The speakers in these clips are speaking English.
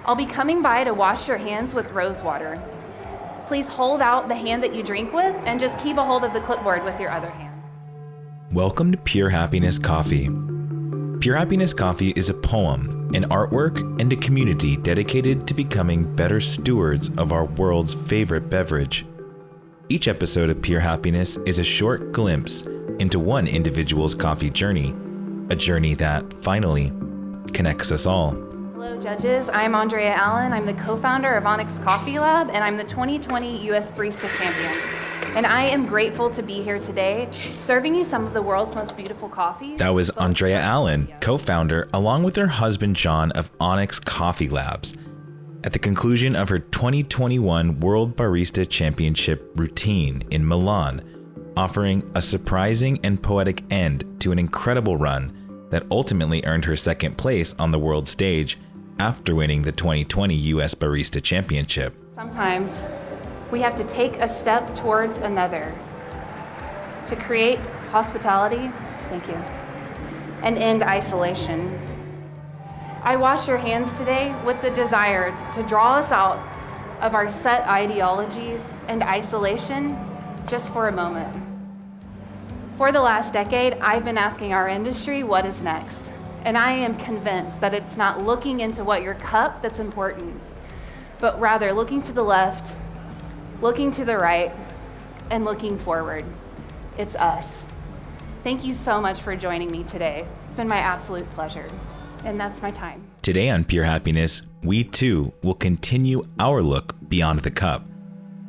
I'll be coming by to wash your hands with rosewater. Please hold out the hand that you drink with and just keep a hold of the clipboard with your other hand. Welcome to Pure Happiness Coffee. Pure Happiness Coffee is a poem, an artwork, and a community dedicated to becoming better stewards of our world's favorite beverage. Each episode of Pure Happiness is a short glimpse into one individual's coffee journey, a journey that, finally, connects us all. Hello, judges. I'm Andrea Allen. I'm the co-founder of Onyx Coffee Lab, and I'm the 2020 U.S. Barista Champion. And I am grateful to be here today, serving you some of the world's most beautiful coffees. That was Andrea Allen, co-founder, along with her husband John, of Onyx Coffee Labs, at the conclusion of her 2021 World Barista Championship routine in Milan, offering a surprising and poetic end to an incredible run that ultimately earned her second place on the world stage after winning the 2020 U.S. Barista Championship. Sometimes we have to take a step towards another to create hospitality, thank you, and end isolation. I wash your hands today with the desire to draw us out of our set ideologies and isolation just for a moment. For the last decade, I've been asking our industry what is next, and I am convinced that it's not looking into what your cup that's important, but rather looking to the left, looking to the right, and looking forward. It's us. Thank you so much for joining me today. It's been my absolute pleasure. And that's my time. Today on Pure Happiness, we too will continue our look beyond the cup,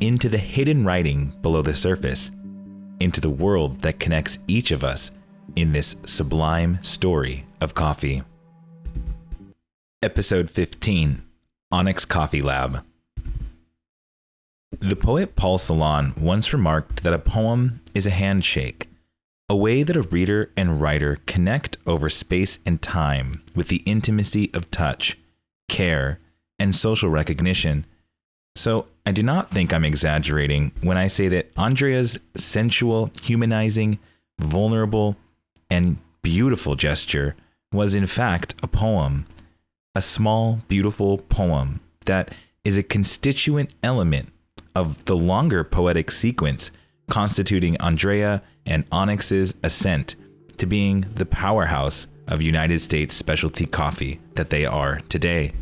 into the hidden writing below the surface, into the world that connects each of us in this sublime story of coffee. Episode 15, Onyx Coffee Lab. The poet Paul Celan once remarked that a poem is a handshake, a way that a reader and writer connect over space and time with the intimacy of touch, care, and social recognition. So I do not think I'm exaggerating when I say that Andrea's sensual, humanizing, vulnerable, and beautiful gesture was in fact a poem, a small, beautiful poem that is a constituent element of the longer poetic sequence constituting Andrea and Onyx's ascent to being the powerhouse of United States specialty coffee that they are today.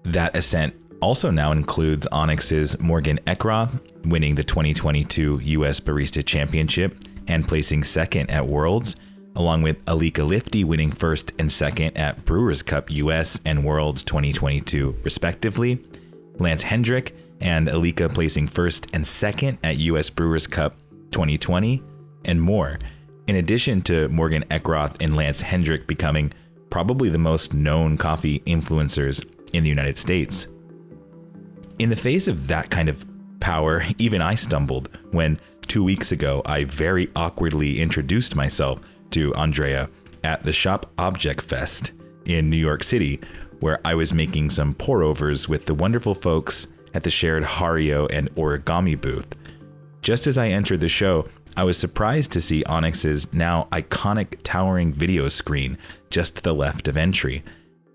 That ascent also now includes Onyx's Morgan Eckroth winning the 2022 U.S. Barista Championship and placing second at Worlds, along with Alika Lifty winning first and second at Brewers Cup US and Worlds 2022 respectively, Lance Hendrick and Alika placing first and second at US Brewers Cup 2020, and more, in addition to Morgan Eckroth and Lance Hendrick becoming probably the most known coffee influencers in the United States. In the face of that kind of power, even I stumbled when 2 weeks ago I very awkwardly introduced myself to Andrea at the Shop Object Fest in New York City, where I was making some pour-overs with the wonderful folks at the shared Hario and origami booth. Just as I entered the show, I was surprised to see Onyx's now iconic towering video screen just to the left of entry.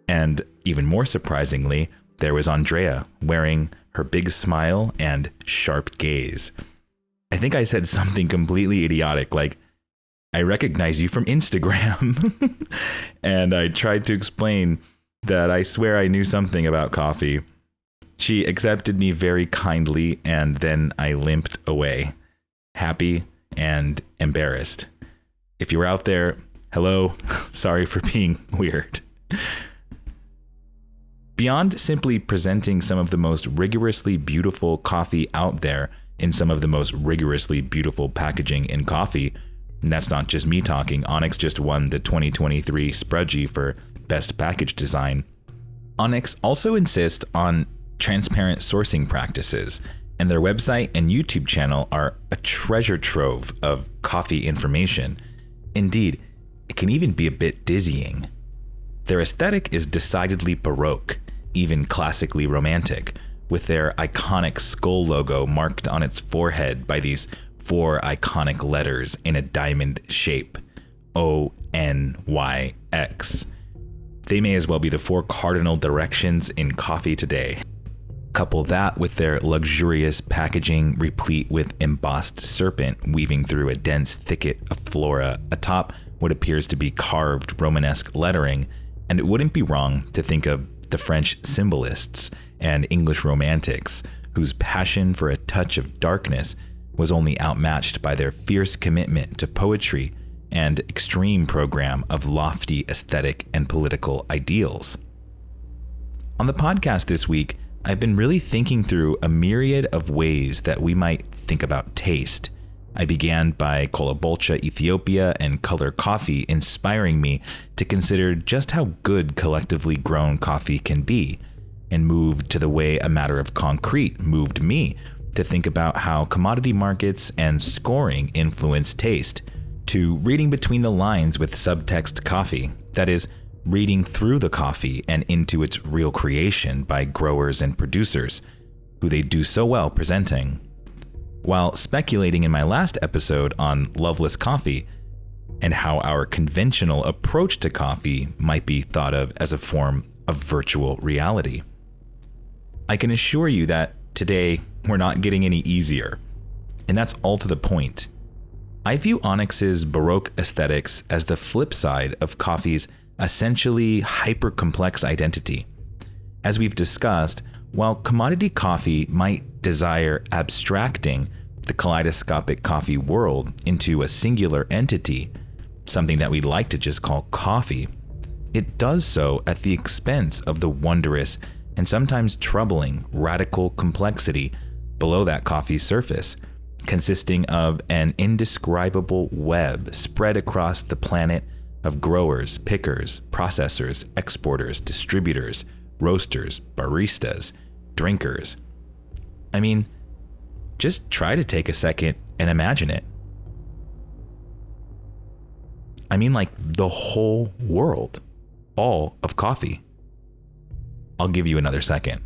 And even more surprisingly, there was Andrea wearing her big smile and sharp gaze. I think I said something completely idiotic like, "I recognize you from Instagram." And I tried to explain that I swear I knew something about coffee. She accepted me very kindly, and then I limped away, happy and embarrassed. If you're out there, hello, sorry for being weird. Beyond simply presenting some of the most rigorously beautiful coffee out there in some of the most rigorously beautiful packaging in coffee, and that's not just me talking, Onyx just won the 2023 Sprudgie for Best Package Design. Onyx also insists on transparent sourcing practices, and their website and YouTube channel are a treasure trove of coffee information. Indeed, it can even be a bit dizzying. Their aesthetic is decidedly Baroque, even classically romantic, with their iconic skull logo marked on its forehead by these 4 iconic letters in a diamond shape, ONYX. They may as well be the 4 cardinal directions in coffee today. Couple that with their luxurious packaging replete with embossed serpent weaving through a dense thicket of flora atop what appears to be carved Romanesque lettering, and it wouldn't be wrong to think of the French symbolists and English romantics, whose passion for a touch of darkness was only outmatched by their fierce commitment to poetry and extreme program of lofty aesthetic and political ideals. On the podcast this week, I've been really thinking through a myriad of ways that we might think about taste. I began by Kolabolcha, Ethiopia, and Color Coffee inspiring me to consider just how good collectively grown coffee can be, and moved to the way a matter of concrete moved me to think about how commodity markets and scoring influence taste, to reading between the lines with subtext coffee, that is, reading through the coffee and into its real creation by growers and producers, who they do so well presenting. While speculating in my last episode on loveless coffee and how our conventional approach to coffee might be thought of as a form of virtual reality. I can assure you that today we're not getting any easier, and that's all to the point. I view Onyx's Baroque aesthetics as the flip side of coffee's essentially hyper-complex identity. As we've discussed, while commodity coffee might desire abstracting the kaleidoscopic coffee world into a singular entity, something that we'd like to just call coffee, it does so at the expense of the wondrous and sometimes troubling radical complexity below that coffee's surface, consisting of an indescribable web spread across the planet of growers, pickers, processors, exporters, distributors, roasters, baristas, drinkers. I mean, just try to take a second and imagine it. I mean, like the whole world, all of coffee. I'll give you another second.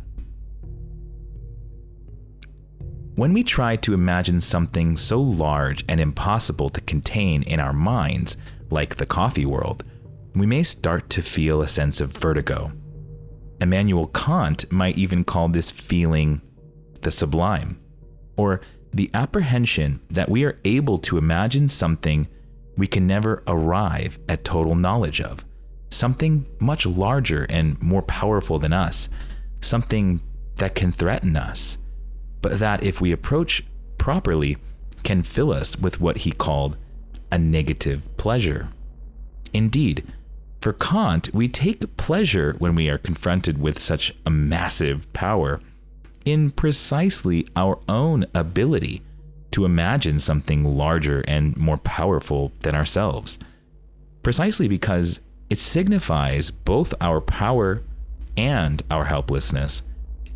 When we try to imagine something so large and impossible to contain in our minds, like the coffee world, we may start to feel a sense of vertigo. Immanuel Kant might even call this feeling the sublime, or the apprehension that we are able to imagine something we can never arrive at total knowledge of, something much larger and more powerful than us, something that can threaten us, but that if we approach properly can fill us with what he called a negative pleasure. Indeed, for Kant, we take pleasure when we are confronted with such a massive power in precisely our own ability to imagine something larger and more powerful than ourselves, precisely because it signifies both our power and our helplessness.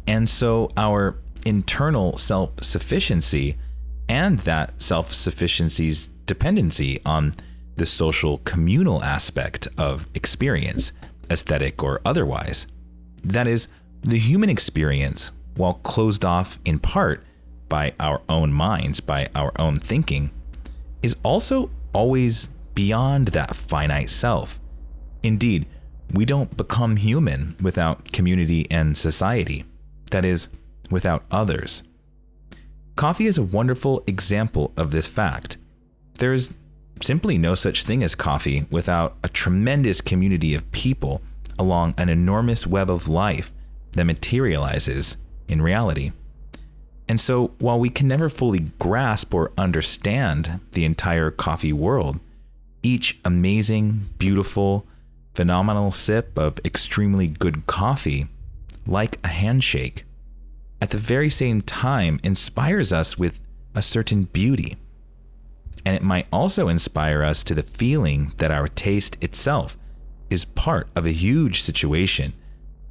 And so our internal self-sufficiency and that self-sufficiency's dependency on the social communal aspect of experience, aesthetic or otherwise. That is, the human experience, while closed off in part by our own minds, by our own thinking, is also always beyond that finite self. Indeed, we don't become human without community and society, that is, without others. Coffee is a wonderful example of this fact. There is simply no such thing as coffee without a tremendous community of people along an enormous web of life that materializes in reality. And so, while we can never fully grasp or understand the entire coffee world, each amazing, beautiful, phenomenal sip of extremely good coffee, like a handshake, at the very same time inspires us with a certain beauty. And it might also inspire us to the feeling that our taste itself is part of a huge situation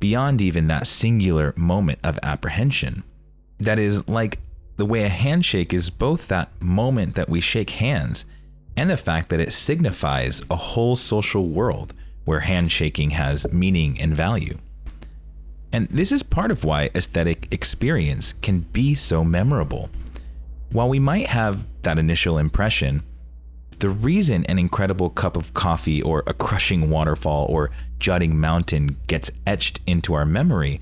beyond even that singular moment of apprehension. That is, like the way a handshake is both that moment that we shake hands and the fact that it signifies a whole social world where handshaking has meaning and value. And this is part of why aesthetic experience can be so memorable. While we might have that initial impression, The reason an incredible cup of coffee or a crushing waterfall or jutting mountain gets etched into our memory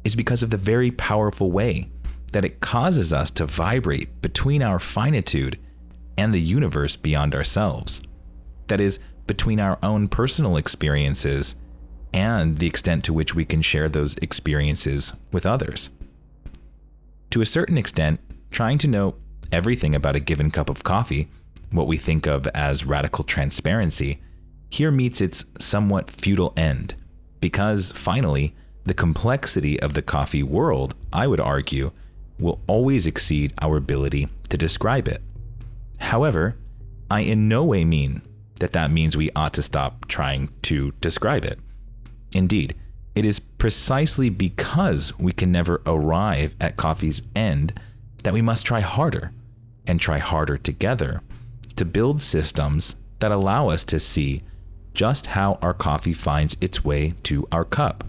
is because of the very powerful way that it causes us to vibrate between our finitude and the universe beyond ourselves. That is, between our own personal experiences and the extent to which we can share those experiences with others. To a certain extent, trying to know everything about a given cup of coffee, what we think of as radical transparency, here meets its somewhat futile end, because finally, the complexity of the coffee world, I would argue, will always exceed our ability to describe it. However, I in no way mean that means we ought to stop trying to describe it. Indeed, it is precisely because we can never arrive at coffee's end that we must try harder, and try harder together, to build systems that allow us to see just how our coffee finds its way to our cup.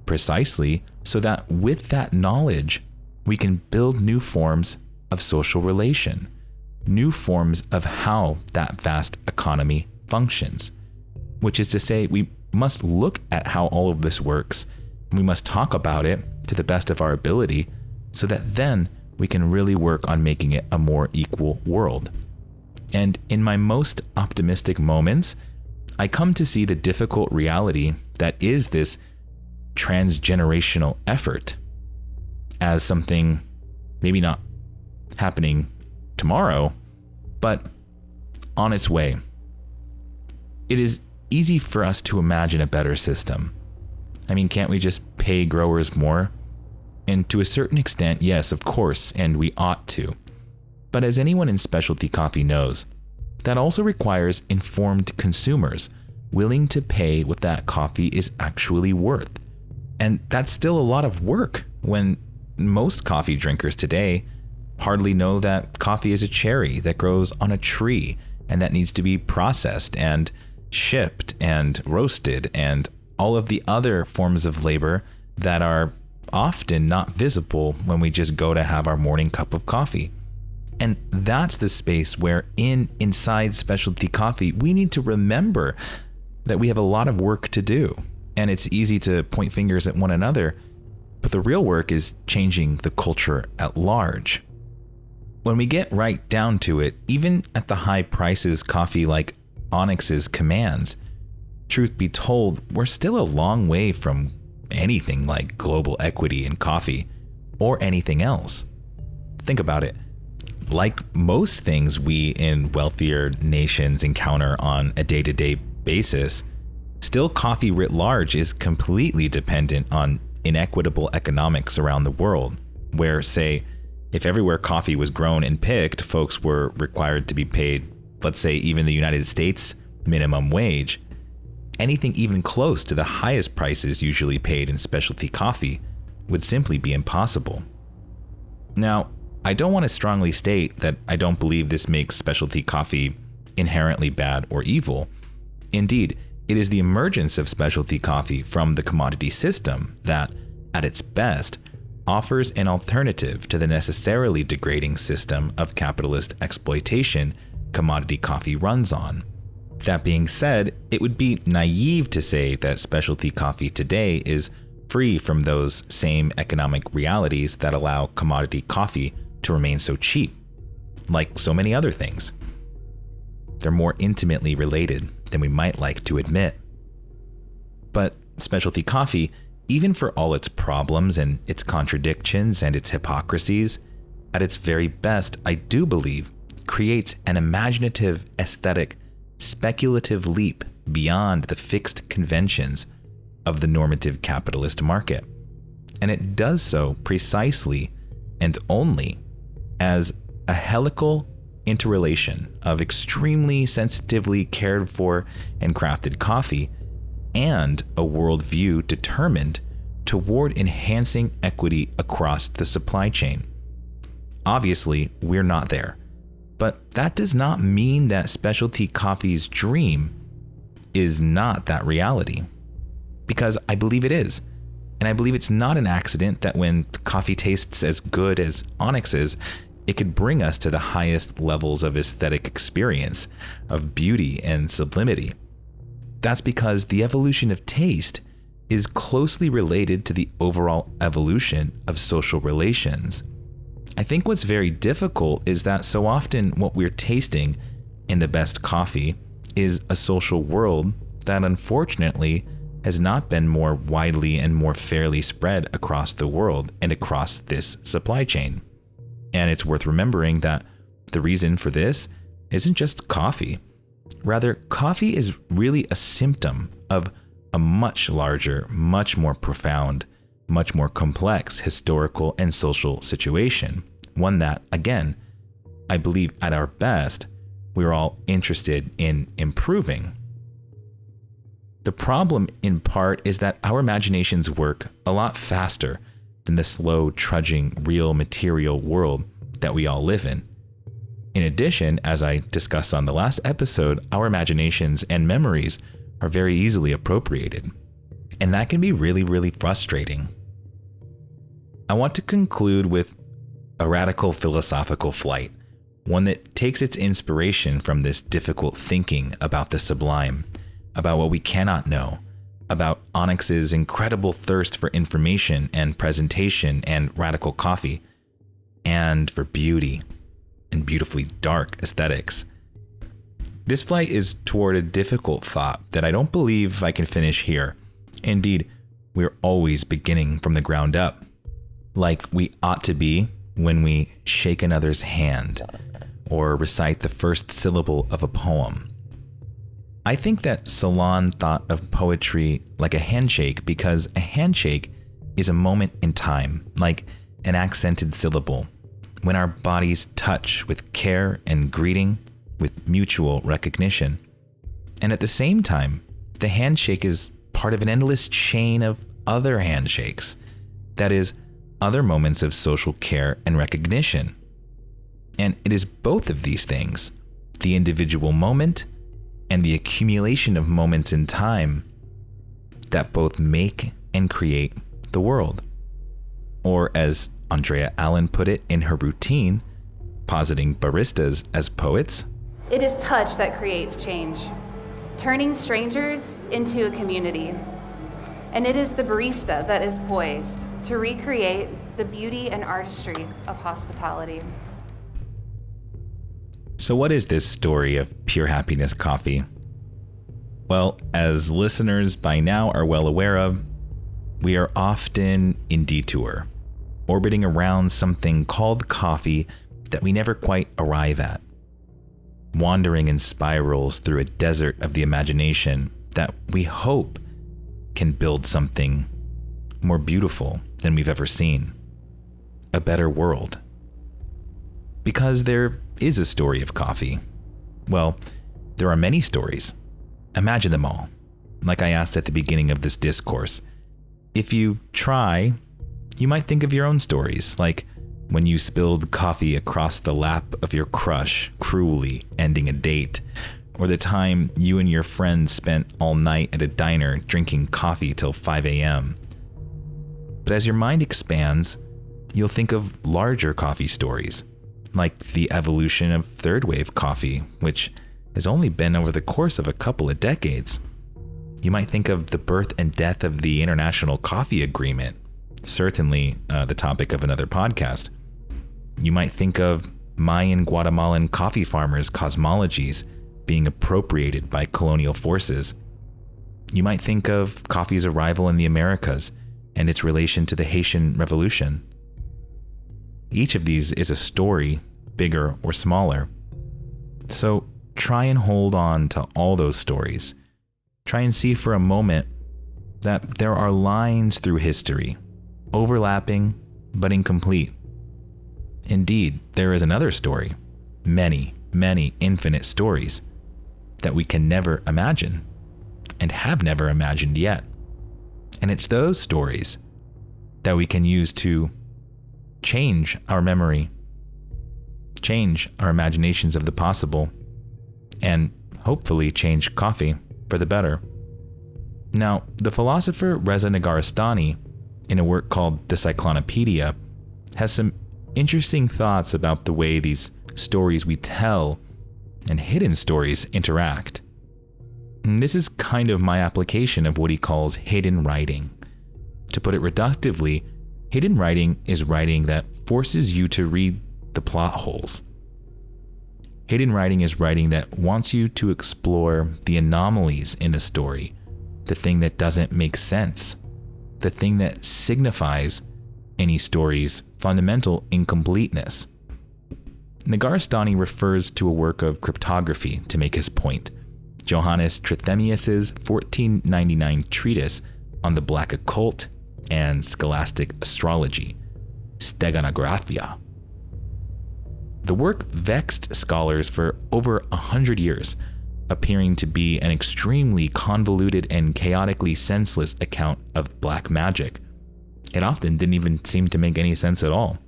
Precisely so that with that knowledge, we can build new forms of social relation, new forms of how that vast economy functions. Which is to say, we must look at how all of this works, and we must talk about it to the best of our ability, so that then we can really work on making it a more equal world. And in my most optimistic moments, I come to see the difficult reality that is this transgenerational effort as something maybe not happening tomorrow, but on its way. It is easy for us to imagine a better system. I mean, can't we just pay growers more? And to a certain extent, yes, of course, and we ought to. But as anyone in specialty coffee knows, that also requires informed consumers willing to pay what that coffee is actually worth. And that's still a lot of work when most coffee drinkers today hardly know that coffee is a cherry that grows on a tree and that needs to be processed and shipped and roasted and all of the other forms of labor that are often not visible when we just go to have our morning cup of coffee. And that's the space where inside specialty coffee, we need to remember that we have a lot of work to do. And it's easy to point fingers at one another, but the real work is changing the culture at large. When we get right down to it, even at the high prices coffee like Onyx's commands, truth be told, we're still a long way from anything like global equity in coffee or anything else. Think about it. Like most things we in wealthier nations encounter on a day-to-day basis, still coffee writ large is completely dependent on inequitable economics around the world, where, say, if everywhere coffee was grown and picked, folks were required to be paid, let's say, even the United States minimum wage, anything even close to the highest prices usually paid in specialty coffee would simply be impossible. Now, I don't want to strongly state that I don't believe this makes specialty coffee inherently bad or evil. Indeed, it is the emergence of specialty coffee from the commodity system that, at its best, offers an alternative to the necessarily degrading system of capitalist exploitation commodity coffee runs on. That being said, it would be naive to say that specialty coffee today is free from those same economic realities that allow commodity coffee to remain so cheap, like so many other things. They're more intimately related than we might like to admit. But specialty coffee, even for all its problems and its contradictions and its hypocrisies, at its very best, I do believe, creates an imaginative, aesthetic, speculative leap beyond the fixed conventions of the normative capitalist market. And it does so precisely and only as a helical interrelation of extremely sensitively cared for and crafted coffee and a worldview determined toward enhancing equity across the supply chain. Obviously, we're not there, but that does not mean that specialty coffee's dream is not that reality, because I believe it is. And I believe it's not an accident that when coffee tastes as good as Onyx's, it could bring us to the highest levels of aesthetic experience, of beauty and sublimity. That's because the evolution of taste is closely related to the overall evolution of social relations. I think what's very difficult is that so often what we're tasting in the best coffee is a social world that unfortunately has not been more widely and more fairly spread across the world and across this supply chain. And it's worth remembering that the reason for this isn't just coffee. Rather, coffee is really a symptom of a much larger, much more profound, much more complex historical and social situation. One that, again, I believe at our best, we're all interested in improving. The problem, in part, is that our imaginations work a lot faster than the slow, trudging, real material world that we all live in. In addition, as I discussed on the last episode, our imaginations and memories are very easily appropriated. And that can be really, really frustrating. I want to conclude with a radical philosophical flight, one that takes its inspiration from this difficult thinking about the sublime, about what we cannot know, about Onyx's incredible thirst for information and presentation and radical coffee, and for beauty and beautifully dark aesthetics. This flight is toward a difficult thought that I don't believe I can finish here. Indeed, we're always beginning from the ground up, like we ought to be when we shake another's hand or recite the first syllable of a poem. I think that Solon thought of poetry like a handshake because a handshake is a moment in time, like an accented syllable, when our bodies touch with care and greeting, with mutual recognition. And at the same time, the handshake is part of an endless chain of other handshakes, that is, other moments of social care and recognition. And it is both of these things, the individual moment and the accumulation of moments in time, that both make and create the world. Or as Andrea Allen put it in her routine, positing baristas as poets, It is touch that creates change, turning strangers into a community. And it is the barista that is poised to recreate the beauty and artistry of hospitality. So what is this story of pure happiness coffee? Well, as listeners by now are well aware of, we are often in detour, orbiting around something called coffee that we never quite arrive at, wandering in spirals through a desert of the imagination that we hope can build something more beautiful than we've ever seen, a better world. Because there is a story of coffee. Well, there are many stories. Imagine them all. Like I asked at the beginning of this discourse, if you try, you might think of your own stories, like when you spilled coffee across the lap of your crush, cruelly ending a date, or the time you and your friends spent all night at a diner drinking coffee till 5 a.m. But as your mind expands, you'll think of larger coffee stories, like the evolution of third wave coffee, which has only been over the course of a couple of decades. You might think of the birth and death of the International Coffee Agreement, certainly the topic of another podcast. You might think of Mayan Guatemalan coffee farmers' cosmologies being appropriated by colonial forces. You might think of coffee's arrival in the Americas and its relation to the Haitian Revolution. Each of these is a story, bigger or smaller. So try and hold on to all those stories. Try and see for a moment that there are lines through history, overlapping but incomplete. Indeed, there is another story, many, many infinite stories that we can never imagine and have never imagined yet. And it's those stories that we can use to change our memory, change our imaginations of the possible, and hopefully change coffee for the better. Now, the philosopher Reza Negarestani, in a work called The Cyclonopedia, has some interesting thoughts about the way these stories we tell and hidden stories interact. And this is kind of my application of what he calls hidden writing. To put it reductively, hidden writing is writing that forces you to read the plot holes. Hidden writing is writing that wants you to explore the anomalies in the story, the thing that doesn't make sense, the thing that signifies any story's fundamental incompleteness. Nagarstani refers to a work of cryptography to make his point, Johannes Trithemius's 1499 treatise on the Black Occult and Scholastic Astrology, Steganographia. The work vexed scholars for over 100 years, appearing to be an extremely convoluted and chaotically senseless account of black magic. It often didn't even seem to make any sense at all.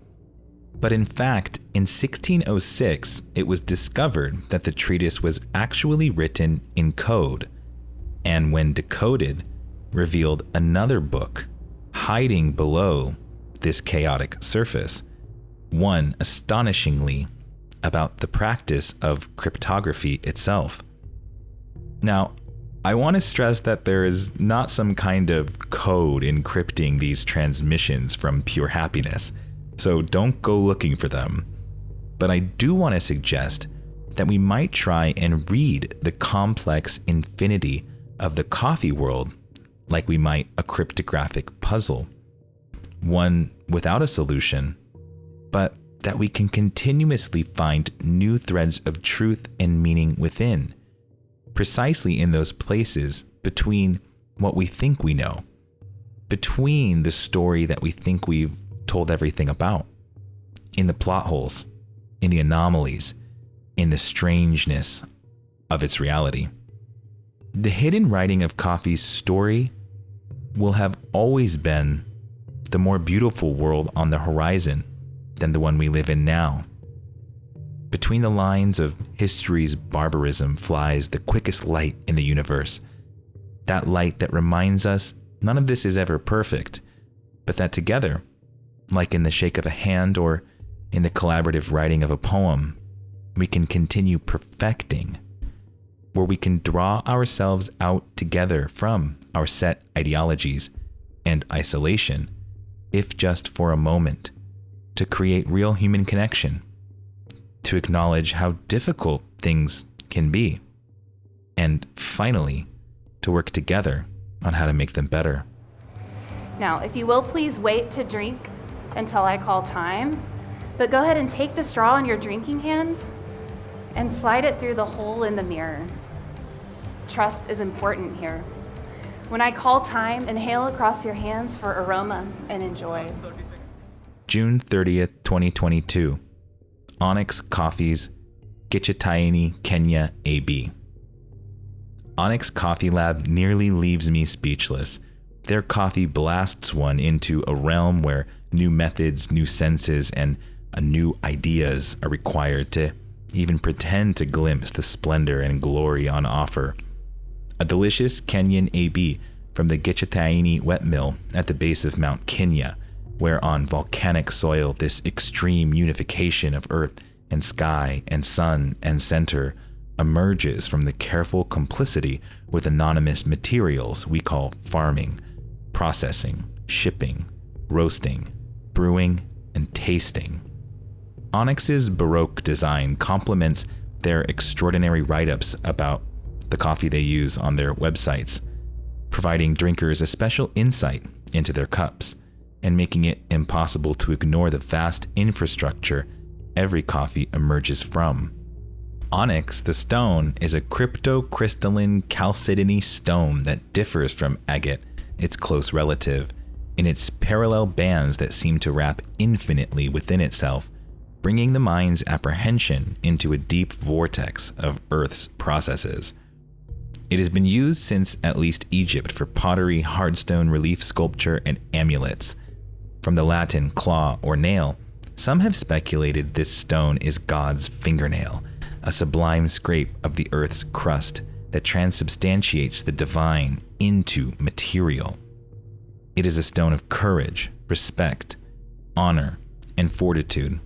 But in fact, in 1606, it was discovered that the treatise was actually written in code, and when decoded, revealed another book hiding below this chaotic surface, one astonishingly about the practice of cryptography itself. Now, I want to stress that there is not some kind of code encrypting these transmissions from pure happiness, so don't go looking for them. But I do want to suggest that we might try and read the complex infinity of the coffee world like we might a cryptographic puzzle, one without a solution, but that we can continuously find new threads of truth and meaning within, precisely in those places between what we think we know, between the story that we think we've told everything about, in the plot holes, in the anomalies, in the strangeness of its reality. The hidden writing of coffee's story will have always been the more beautiful world on the horizon than the one we live in now. Between the lines of history's barbarism flies the quickest light in the universe, that light that reminds us none of this is ever perfect, but that together, like in the shake of a hand or in the collaborative writing of a poem, we can continue perfecting, where we can draw ourselves out together from our set ideologies and isolation, if just for a moment, to create real human connection, to acknowledge how difficult things can be, and finally, to work together on how to make them better. Now, if you will please wait to drink until I call time, but go ahead and take the straw in your drinking hand and slide it through the hole in the mirror. Trust is important here. When I call time, inhale across your hands for aroma and enjoy. June 30th, 2022. Onyx Coffee's Gichitaini, Kenya, AB. Onyx Coffee Lab nearly leaves me speechless. Their coffee blasts one into a realm where new methods, new senses, and new ideas are required to even pretend to glimpse the splendor and glory on offer. A delicious Kenyan AB from the Gichitaini wet mill at the base of Mount Kenya, where on volcanic soil this extreme unification of earth and sky and sun and center emerges from the careful complicity with anonymous materials we call farming, processing, shipping, roasting, brewing, and tasting. Onyx's Baroque design complements their extraordinary write-ups about the coffee they use on their websites, providing drinkers a special insight into their cups and making it impossible to ignore the vast infrastructure every coffee emerges from. Onyx, the stone, is a cryptocrystalline chalcedony stone that differs from agate, its close relative, in its parallel bands that seem to wrap infinitely within itself, bringing the mind's apprehension into a deep vortex of Earth's processes. It has been used since at least Egypt for pottery, hardstone relief sculpture, and amulets. From the Latin claw or nail, some have speculated this stone is God's fingernail, a sublime scrape of the Earth's crust that transubstantiates the divine into material. It is a stone of courage, respect, honor, and fortitude.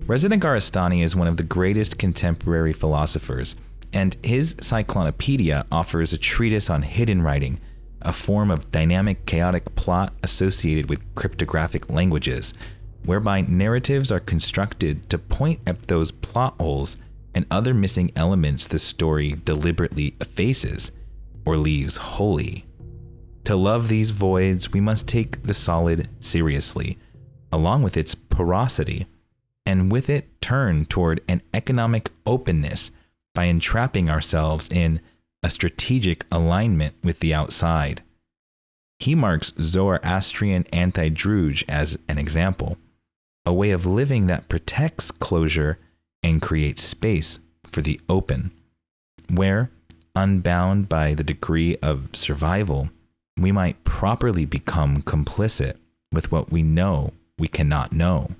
Resident Garistani is one of the greatest contemporary philosophers, and his Cyclonopedia offers a treatise on hidden writing, a form of dynamic, chaotic plot associated with cryptographic languages, whereby narratives are constructed to point at those plot holes and other missing elements the story deliberately effaces or leaves wholly. To love these voids, we must take the solid seriously, along with its porosity, and with it turn toward an economic openness by entrapping ourselves in a strategic alignment with the outside. He marks Zoroastrian anti-druge as an example, a way of living that protects closure and creates space for the open, where, unbound by the degree of survival, we might properly become complicit with what we know we cannot know,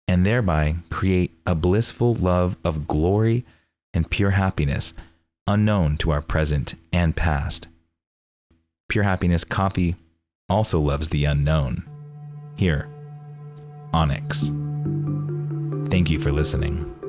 and thereby create a blissful love of glory and pure happiness unknown to our present and past. Pure Happiness Coffee also loves the unknown. Here, Onyx. Thank you for listening.